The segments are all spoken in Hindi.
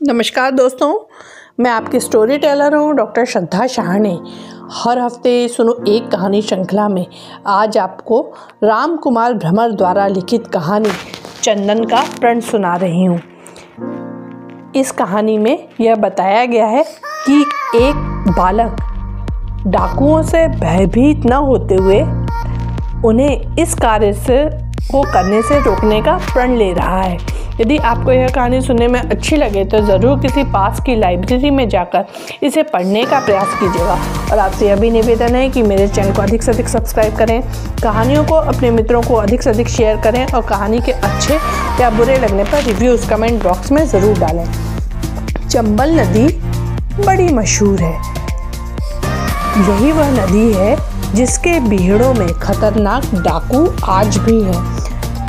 नमस्कार दोस्तों, मैं आपकी स्टोरी टेलर हूँ डॉक्टर श्रद्धा शाहनी। हर हफ्ते सुनो एक कहानी श्रृंखला में आज आपको राम कुमार भ्रमर द्वारा लिखित कहानी चंदन का प्रण सुना रही हूँ। इस कहानी में यह बताया गया है कि एक बालक डाकुओं से भयभीत न होते हुए उन्हें इस कार्य को करने से रोकने का प्रण ले रहा है। यदि आपको यह कहानी सुनने में अच्छी लगे तो ज़रूर किसी पास की लाइब्रेरी में जाकर इसे पढ़ने का प्रयास कीजिएगा। और आपसे यह भी निवेदन है कि मेरे चैनल को अधिक से अधिक सब्सक्राइब करें, कहानियों को अपने मित्रों को अधिक से अधिक शेयर करें और कहानी के अच्छे या बुरे लगने पर रिव्यूज़ कमेंट बॉक्स में ज़रूर डालें। चंबल नदी बड़ी मशहूर है। यही वह नदी है जिसके बीहड़ों में खतरनाक डाकू आज भी हैं।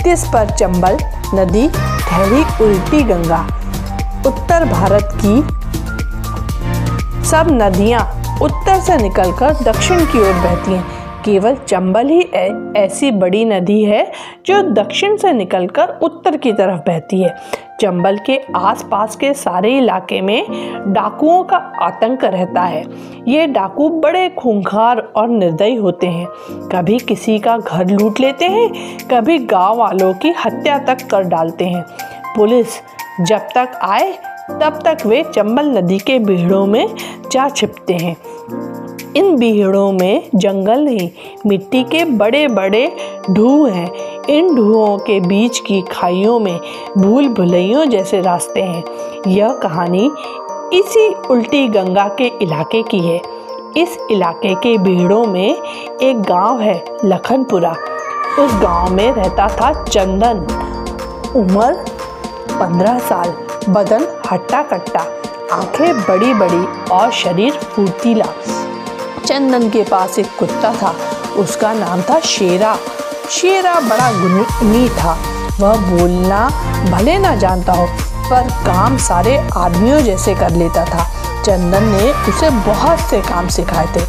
तिस पर चंबल नदी ठहरी उल्टी गंगा। उत्तर भारत की सब नदियां उत्तर से निकलकर दक्षिण की ओर बहती हैं। केवल चंबल ही ऐसी बड़ी नदी है जो दक्षिण से निकलकर उत्तर की तरफ बहती है। चंबल के आसपास के सारे इलाके में डाकुओं का आतंक रहता है। ये डाकू बड़े खूंखार और निर्दयी होते हैं। कभी किसी का घर लूट लेते हैं, कभी गांव वालों की हत्या तक कर डालते हैं। पुलिस जब तक आए तब तक वे चंबल नदी के बीहड़ों में जा छिपते हैं। इन बीहड़ों में जंगल नहीं, मिट्टी के बड़े बड़े ढूह हैं। इन ढूहों के बीच की खाइयों में भूल भुलैयों जैसे रास्ते हैं। यह कहानी इसी उल्टी गंगा के इलाके की है। इस इलाके के बीहड़ों में एक गांव है, लखनपुरा। उस गांव में रहता था चंदन। उम्र 15 साल, बदन हट्टा कट्टा, आंखें बड़ी बड़ी और शरीर फुर्तीला। चंदन के पास एक कुत्ता था, उसका नाम था शेरा। शेरा बड़ा गुणी था। वह बोलना भले ना जानता हो पर काम सारे आदमियों जैसे कर लेता था। चंदन ने उसे बहुत से काम सिखाए थे।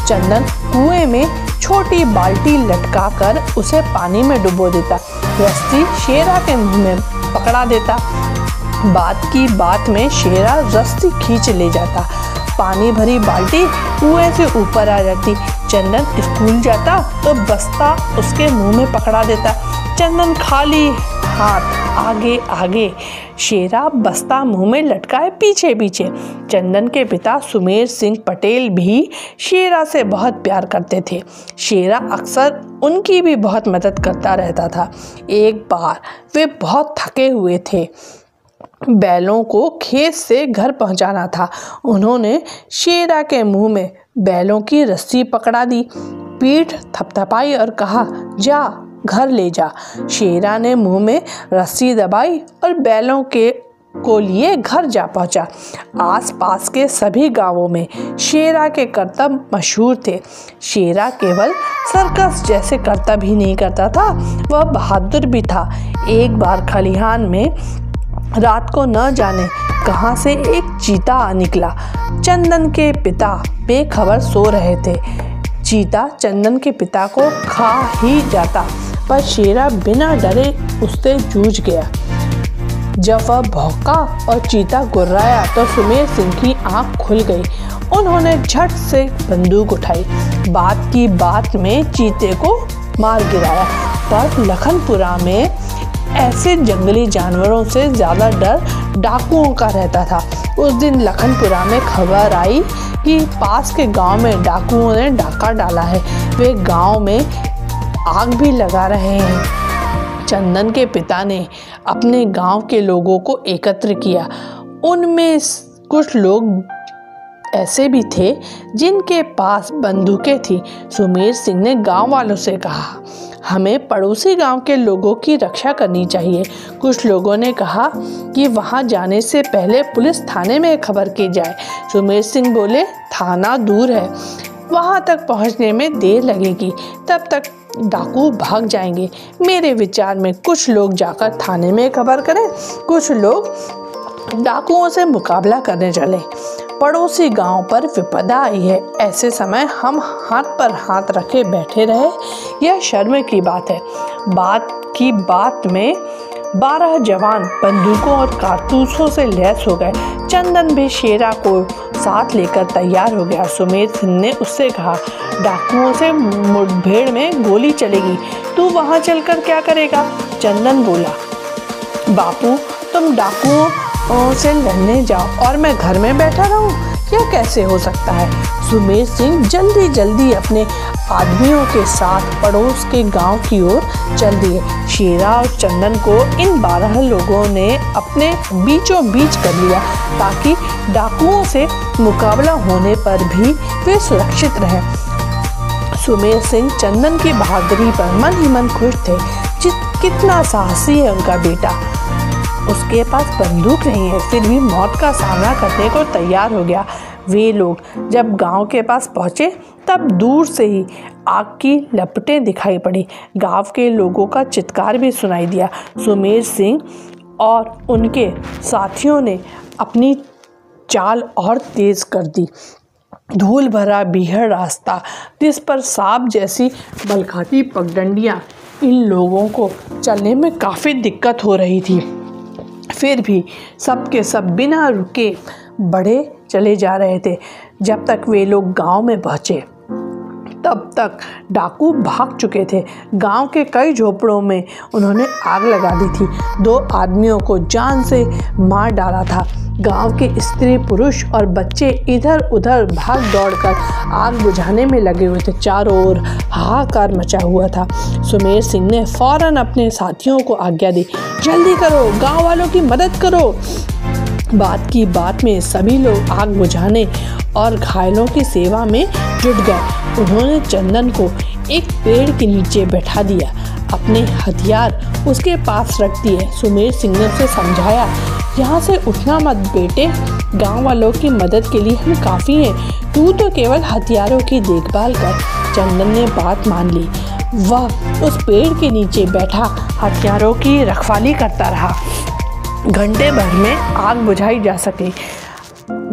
चंदन कुएं में छोटी बाल्टी लटका कर उसे पानी में डुबो देता। रस्सी शेरा के मुंह में पकड़ा देता। बात की बात में शेरा रस्सी खींच ले जाता। पानी भरी बाल्टी कुएं से ऊपर आ जाती। चंदन स्कूल जाता तो बस्ता उसके मुंह में पकड़ा देता। चंदन खाली हाथ आगे आगे, शेरा बस्ता मुंह में लटकाए पीछे पीछे। चंदन के पिता सुमेर सिंह पटेल भी शेरा से बहुत प्यार करते थे। शेरा अक्सर उनकी भी बहुत मदद करता रहता था। एक बार वे बहुत थके हुए थे, बैलों को खेत से घर पहुंचाना था। उन्होंने शेरा के मुंह में बैलों की रस्सी पकड़ा दी, पीठ थपथपाई और कहा, जा घर ले जा। शेरा ने मुंह में रस्सी दबाई और बैलों को लिए घर जा पहुंचा। आसपास के सभी गांवों में शेरा के करतब मशहूर थे। शेरा केवल सर्कस जैसे करतब ही नहीं करता था, वह बहादुर भी था। एक बार खलिहान में रात को न जाने कहां से एक चीता निकला। चंदन के पिता बेखबर सो रहे थे। चीता चंदन के पिता को खा ही जाता, पर शेरा बिना डरे उससे जूझ गया। जब वह भौंका और चीता गुर्राया तो सुमेर सिंह की आंख खुल गई। उन्होंने झट से बंदूक उठाई। बात की बात में चीते को मार गिराया। पर लखनपुरा में ऐसे जंगली जानवरों से ज़्यादा डर डाकुओं का रहता था। उस दिन लखनपुरा में खबर आई कि पास के गांव में डाकुओं ने डाका डाला है। वे गांव में आग भी लगा रहे हैं। चंदन के पिता ने अपने गांव के लोगों को एकत्र किया। उनमें कुछ लोग ऐसे भी थे जिनके पास बंदूकें थी। सुमेर सिंह ने गांव वालों से कहा, हमें पड़ोसी गांव के लोगों की रक्षा करनी चाहिए। कुछ लोगों ने कहा कि वहां जाने से पहले पुलिस थाने में खबर की जाए। सुमेर सिंह बोले, थाना दूर है, वहां तक पहुंचने में देर लगेगी, तब तक डाकू भाग जाएंगे। मेरे विचार में कुछ लोग जाकर थाने में खबर करें, कुछ लोग डाकुओं से मुकाबला करने चले। पड़ोसी गांव पर विपदा आई है, ऐसे समय हम हाथ पर हाथ रखे बैठे रहे, यह शर्म की बात है। बात की बात में 12 जवान बंदूकों और कारतूसों से लैस हो गए। चंदन भी शेरा को साथ लेकर तैयार हो गया। सुमेर सिंह ने उससे कहा, डाकुओं से मुठभेड़ में गोली चलेगी, तू वहां चलकर क्या करेगा? चंदन बोला, बापू तुम डाकुओं से लड़ने जाओ और मैं घर में बैठा रहूं, यह कैसे हो सकता है? सुमेर सिंह जल्दी जल्दी अपने आदमियों के साथ पड़ोस के गांव की ओर चल दिए। शेरा और चंदन को इन 12 लोगों ने अपने बीचों बीच कर लिया ताकि डाकुओं से मुकाबला होने पर भी वे सुरक्षित रहें। सुमेर सिंह चंदन की बहादुरी पर मन ही मन खुश थे। कितना साहसी है उनका बेटा। उसके पास बंदूक नहीं है, फिर भी मौत का सामना करने को तैयार हो गया। वे लोग जब गांव के पास पहुंचे तब दूर से ही आग की लपटें दिखाई पड़ी। गांव के लोगों का चित्कार भी सुनाई दिया। सुमेर सिंह और उनके साथियों ने अपनी चाल और तेज कर दी। धूल भरा बीहड़ रास्ता, जिस पर सांप जैसी बलखाती पगडंडियां, इन लोगों को चलने में काफ़ी दिक्कत हो रही थी। फिर भी सब के सब बिना रुके बढ़े चले जा रहे थे। जब तक वे लोग गांव में पहुंचे तब तक डाकू भाग चुके थे। गांव के कई झोपड़ों में उन्होंने आग लगा दी थी। 2 आदमियों को जान से मार डाला था। गांव के स्त्री पुरुष और बच्चे इधर उधर भाग दौड़कर आग बुझाने में लगे हुए थे। चारों ओर हाहाकार मचा हुआ था। सुमेर सिंह ने फौरन अपने साथियों को आज्ञा दी, जल्दी करो, गांव वालों की मदद करो। बात की बात में सभी लोग आग बुझाने और घायलों की सेवा में जुट गए। उन्होंने चंदन को एक पेड़ के नीचे बैठा दिया, अपने हथियार उसके पास रख दिए। सुमेर सिंह ने उसे समझाया, यहाँ से उठना मत बेटे, गांव वालों की मदद के लिए हम काफ़ी हैं, तू तो केवल हथियारों की देखभाल कर। चंदन ने बात मान ली। वह उस पेड़ के नीचे बैठा हथियारों की रखवाली करता रहा। घंटे भर में आग बुझाई जा सकी।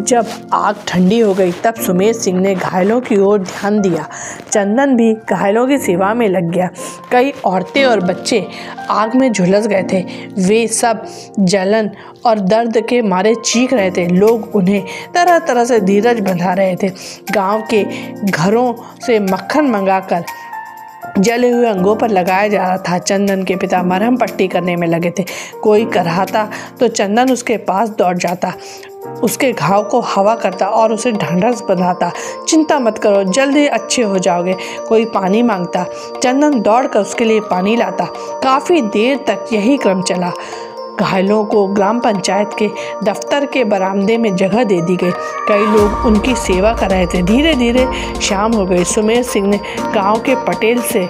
जब आग ठंडी हो गई तब सुमेर सिंह ने घायलों की ओर ध्यान दिया। चंदन भी घायलों की सेवा में लग गया। कई औरतें और बच्चे आग में झुलस गए थे। वे सब जलन और दर्द के मारे चीख रहे थे। लोग उन्हें तरह तरह से धीरज बंधा रहे थे। गांव के घरों से मक्खन मंगाकर जले हुए अंगों पर लगाया जा रहा था। चंदन के पिता मरहम पट्टी करने में लगे थे। कोई कराहता तो चंदन उसके पास दौड़ जाता, उसके घाव को हवा करता और उसे ढांढस बंधाता। चिंता मत करो, जल्दी अच्छे हो जाओगे। कोई पानी मांगता, चंदन दौड़कर उसके लिए पानी लाता। काफ़ी देर तक यही क्रम चला। घायलों को ग्राम पंचायत के दफ्तर के बरामदे में जगह दे दी गई। कई लोग उनकी सेवा कर रहे थे। धीरे धीरे शाम हो गई। सुमेर सिंह ने गांव के पटेल से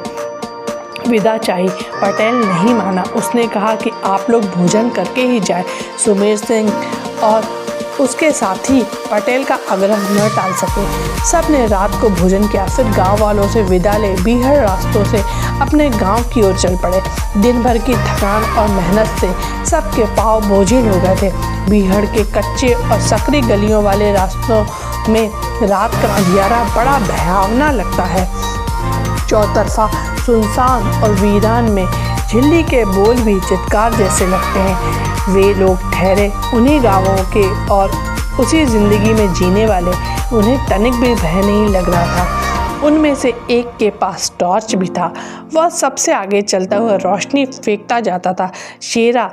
विदा चाही। पटेल नहीं माना। उसने कहा कि आप लोग भोजन करके ही जाए। सुमेर सिंह और उसके साथी पटेल का आग्रह न टाल सके। सब ने रात को भोजन किया, फिर गांव वालों से विदा ले बीहड़ रास्तों से अपने गांव की ओर चल पड़े। दिन भर की थकान और मेहनत से सबके पाँव बोझिल हो गए थे। बीहड़ के कच्चे और सकरी गलियों वाले रास्तों में रात का अंधियारा बड़ा भयावना लगता है। चौतरफा सुनसान और वीरान में झिल्ली के बोल भी चित्कार जैसे लगते हैं। वे लोग ठहरे उन्हीं गांवों के और उसी ज़िंदगी में जीने वाले। उन्हें तनिक भी भय नहीं लग रहा था। उनमें से एक के पास टॉर्च भी था। वह सबसे आगे चलता हुआ रोशनी फेंकता जाता था। शेरा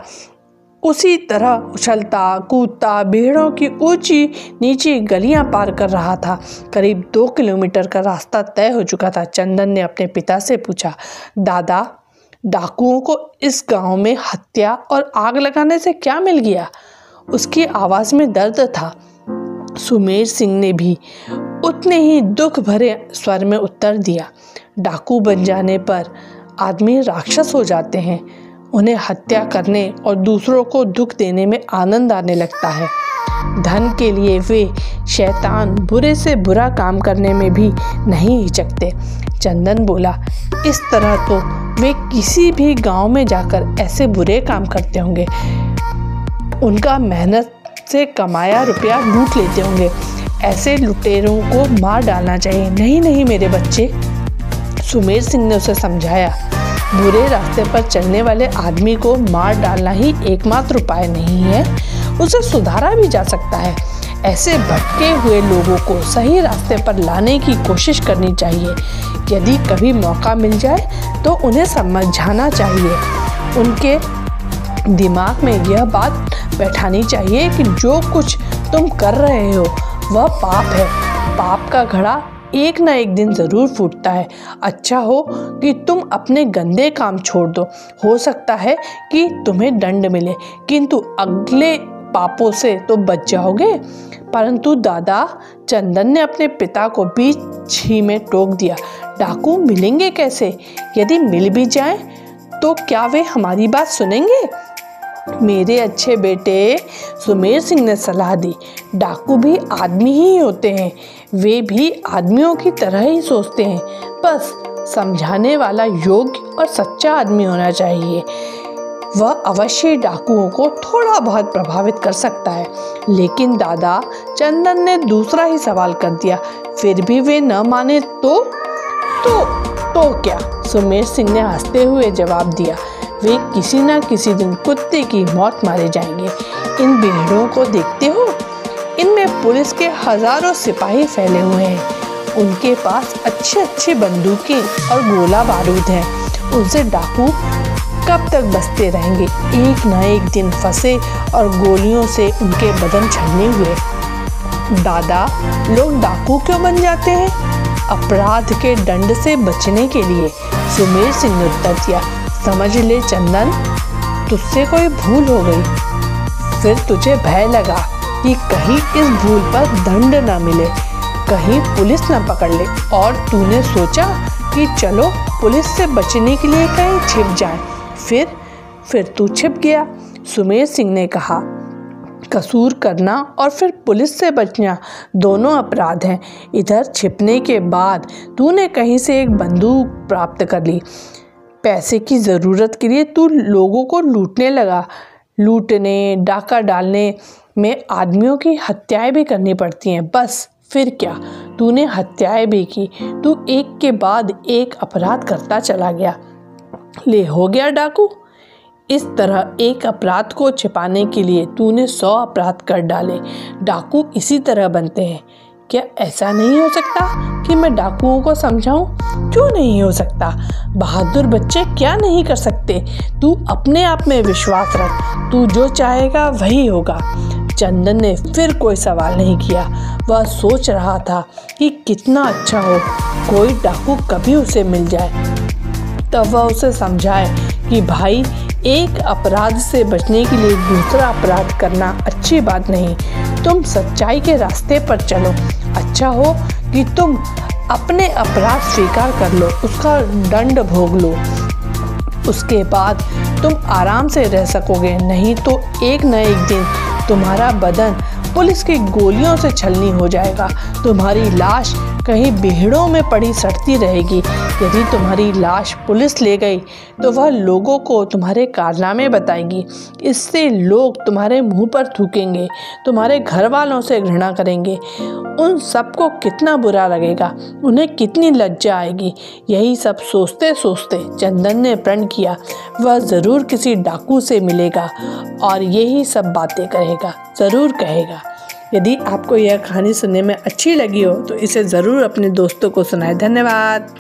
उसी तरह उछलता कूदता भीड़ों की ऊंची नीची गलियां पार कर रहा था। करीब 2 किलोमीटर का रास्ता तय हो चुका था। चंदन ने अपने पिता से पूछा, दादा, डाकुओं को इस गांव में हत्या और आग लगाने से क्या मिल गया? उसकी आवाज़ में दर्द था। सुमेर सिंह ने भी उतने ही दुख भरे स्वर में उत्तर दिया, डाकू बन जाने पर आदमी राक्षस हो जाते हैं। उन्हें हत्या करने और दूसरों को दुख देने में आनंद आने लगता है। धन के लिए वे शैतान बुरे से बुरा काम करने में भी नहीं हिचकते। चंदन बोला, इस तरह तो वे किसी भी गांव में जाकर ऐसे बुरे काम करते होंगे। उनका मेहनत से कमाया रुपया लूट लेते होंगे। ऐसे लुटेरों को मार डालना चाहिए। नहीं नहीं मेरे बच्चे, सुमेर सिंह ने उसे समझाया, बुरे रास्ते पर चलने वाले आदमी को मार डालना ही एकमात्र उपाय नहीं है, उसे सुधारा भी जा सकता है। ऐसे भटके हुए लोगों को सही रास्ते पर लाने की कोशिश करनी चाहिए। यदि कभी मौका मिल जाए तो उन्हें समझाना चाहिए। उनके दिमाग में यह बात बैठानी चाहिए कि जो कुछ तुम कर रहे हो वह पाप है। पाप का घड़ा एक ना एक दिन ज़रूर फूटता है। अच्छा हो कि तुम अपने गंदे काम छोड़ दो। हो सकता है कि तुम्हें दंड मिले, किंतु अगले पापों से तो बच जाओगे। परंतु दादा, चंदन ने अपने पिता को बीच ही में टोक दिया। डाकू मिलेंगे कैसे? यदि मिल भी जाएं तो क्या वे हमारी बात सुनेंगे? मेरे अच्छे बेटे, सुमेर सिंह ने सलाह दी, डाकू भी आदमी ही होते हैं। वे भी आदमियों की तरह ही सोचते हैं। बस समझाने वाला योग्य और सच्चा आदमी होना चाहिए। वह अवश्य डाकुओं को थोड़ा बहुत प्रभावित कर सकता है। लेकिन दादा, चंदन ने दूसरा ही सवाल कर दिया, फिर भी वे न माने तो क्या? सुमेर सिंह ने हंसते हुए जवाब दिया, वे किसी न किसी दिन कुत्ते की मौत मारे जाएंगे। इन भेड़ों को देखते हो? इनमें पुलिस के हजारों सिपाही फैले हुए हैं। उनके पास अच्छे अच्छे बंदूकें और गोला बारूद हैं। उनसे डाकू कब तक बचते रहेंगे? एक न एक दिन फंसे और गोलियों से उनके बदन छलने हुए। दादा, लोग डाकू क्यों बन जाते हैं? अपराध के दंड से बचने के लिए, सुमेर सिंह ने उत्तर दिया। समझ ले चंदन, तुझसे कोई भूल हो गई। फिर तुझे भय लगा कि कहीं इस भूल पर दंड न मिले, कहीं पुलिस न पकड़ ले, और तूने सोचा कि चलो पुलिस से बचने के लिए कहीं छिप जाए। फिर तू छिप गया। सुमेर सिंह ने कहा, कसूर करना और फिर पुलिस से बचना दोनों अपराध हैं। इधर छिपने के बाद तूने कहीं से एक बंदूक प्राप्त कर ली। पैसे की ज़रूरत के लिए तू लोगों को लूटने लगा। लूटने, डाका डालने में आदमियों की हत्याएं भी करनी पड़ती हैं। बस फिर क्या, तूने हत्याएं भी की। तू एक के बाद एक अपराध करता चला गया। ले हो गया डाकू। इस तरह एक अपराध को छिपाने के लिए तूने 100 अपराध कर डाले। डाकू इसी तरह बनते हैं। क्या ऐसा नहीं हो सकता कि मैं डाकुओं को समझाऊं? क्यों नहीं हो सकता? बहादुर बच्चे क्या नहीं कर सकते। तू अपने आप में विश्वास रख। तू जो चाहेगा वही होगा। चंदन ने फिर कोई सवाल नहीं किया। वह सोच रहा था कि कितना अच्छा हो कोई डाकू कभी उसे मिल जाए, तब वह उसे समझाए कि भाई, एक अपराध से बचने के लिए दूसरा अपराध करना अच्छी बात नहीं। तुम सच्चाई के रास्ते पर चलो। अच्छा हो कि तुम अपने अपराध स्वीकार कर लो, उसका दंड भोग लो। उसके बाद तुम आराम से रह सकोगे। नहीं तो एक न एक दिन तुम्हारा बदन पुलिस की गोलियों से छलनी हो जाएगा। तुम्हारी लाश कहीं बिहड़ों में पड़ी सड़ती रहेगी। यदि तुम्हारी लाश पुलिस ले गई तो वह लोगों को तुम्हारे कारनामे बताएगी। इससे लोग तुम्हारे मुंह पर थूकेंगे, तुम्हारे घर वालों से घृणा करेंगे। उन सबको कितना बुरा लगेगा, उन्हें कितनी लज्जा आएगी। यही सब सोचते सोचते चंदन ने प्रण किया, वह ज़रूर किसी डाकू से मिलेगा और यही सब बातें करेगा, ज़रूर कहेगा। यदि आपको यह कहानी सुनने में अच्छी लगी हो तो इसे ज़रूर अपने दोस्तों को सुनाएं। धन्यवाद।